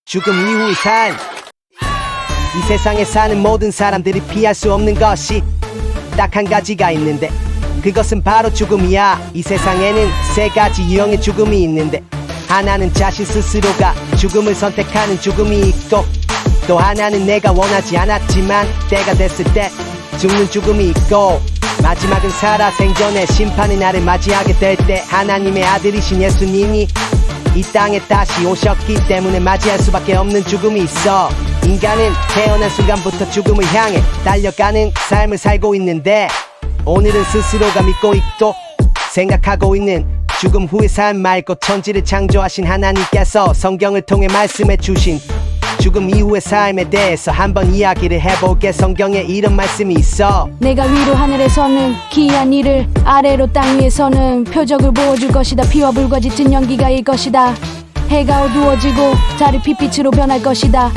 죽음 이후의 삶. 이 세상에 사는 모든 사람들이 피할 수 없는 것이 딱 한 가지가 있는데 그것은 바로 죽음이야. 이 세상에는 세 가지 유형의 죽음이 있는데 하나는 자신 스스로가 죽음을 선택하는 죽음이 있고, 또 하나는 내가 원하지 않았지만 때가 됐을 때 죽는 죽음이 있고, 마지막은 살아 생전에 심판의 날을 맞이하게 될 때 하나님의 아들이신 예수님이 이 땅에 다시 오셨기 때문에 맞이할 수밖에 없는 죽음이 있어. 인간은 태어난 순간부터 죽음을 향해 달려가는 삶을 살고 있는데, 오늘은 스스로가 믿고 있고 생각하고 있는 죽음 후의 삶 말고 천지를 창조하신 하나님께서 성경을 통해 말씀해 주신 죽음 이후의 삶에 대해서 한번 이야기를 해볼게. 성경에 이런 말씀이 있어. 내가 위로 하늘에서는 기이한 일을, 아래로 땅 위에서는 표적을 보여줄 것이다. 피와 불과 짙은 연기가 일 것이다. 해가 어두워지고 달이 빛빛으로 변할 것이다.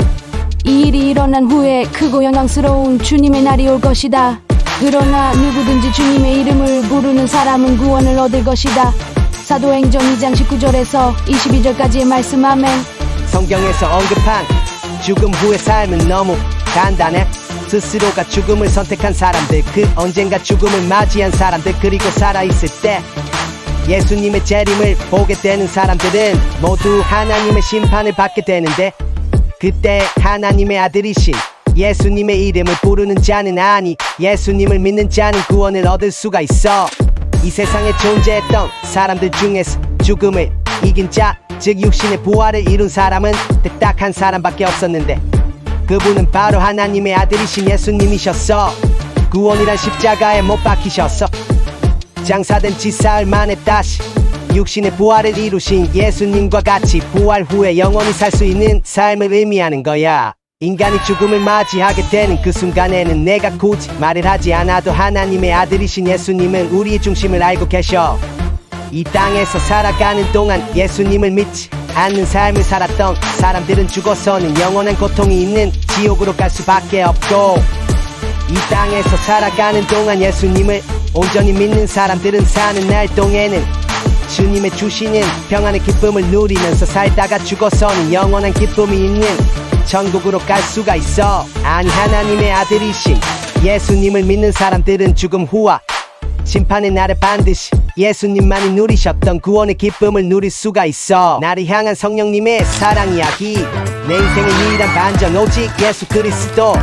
이 일이 일어난 후에 크고 영광스러운 주님의 날이 올 것이다. 그러나 누구든지 주님의 이름을 부르는 사람은 구원을 얻을 것이다. 사도행전 2장 19절에서 22절까지의 말씀. 아멘. 성경에서 언급한 죽음 후의 삶은 너무 간단해. 스스로가 죽음을 선택한 사람들, 그 언젠가 죽음을 맞이한 사람들, 그리고 살아있을 때 예수님의 재림을 보게 되는 사람들은 모두 하나님의 심판을 받게 되는데, 그때 하나님의 아들이신 예수님의 이름을 부르는 자는, 아니 예수님을 믿는 자는 구원을 얻을 수가 있어. 이 세상에 존재했던 사람들 중에서 죽음을 이긴 자, 즉 육신의 부활을 이룬 사람은 딱 한 사람밖에 없었는데 그분은 바로 하나님의 아들이신 예수님이셨어. 구원이란 십자가에 못 박히셨어. 장사된 지 사흘 만에 다시 육신의 부활을 이루신 예수님과 같이 부활 후에 영원히 살 수 있는 삶을 의미하는 거야. 인간이 죽음을 맞이하게 되는 그 순간에는 내가 굳이 말을 하지 않아도 하나님의 아들이신 예수님은 우리의 중심을 알고 계셔. 이 땅에서 살아가는 동안 예수님을 믿지 않는 삶을 살았던 사람들은 죽어서는 영원한 고통이 있는 지옥으로 갈 수밖에 없고, 이 땅에서 살아가는 동안 예수님을 온전히 믿는 사람들은 사는 날 동에는 주님의 주시는 평안의 기쁨을 누리면서 살다가 죽어서는 영원한 기쁨이 있는 천국으로 갈 수가 있어. 아니, 하나님의 아들이신 예수님을 믿는 사람들은 죽음 후와 심판의 날에 반드시 예수님만이 누리셨던 구원의 기쁨을 누릴 수가 있어. 나를 향한 성령님의 사랑 이야기, 내 인생의 유일한 반전 오직 예수 그리스도.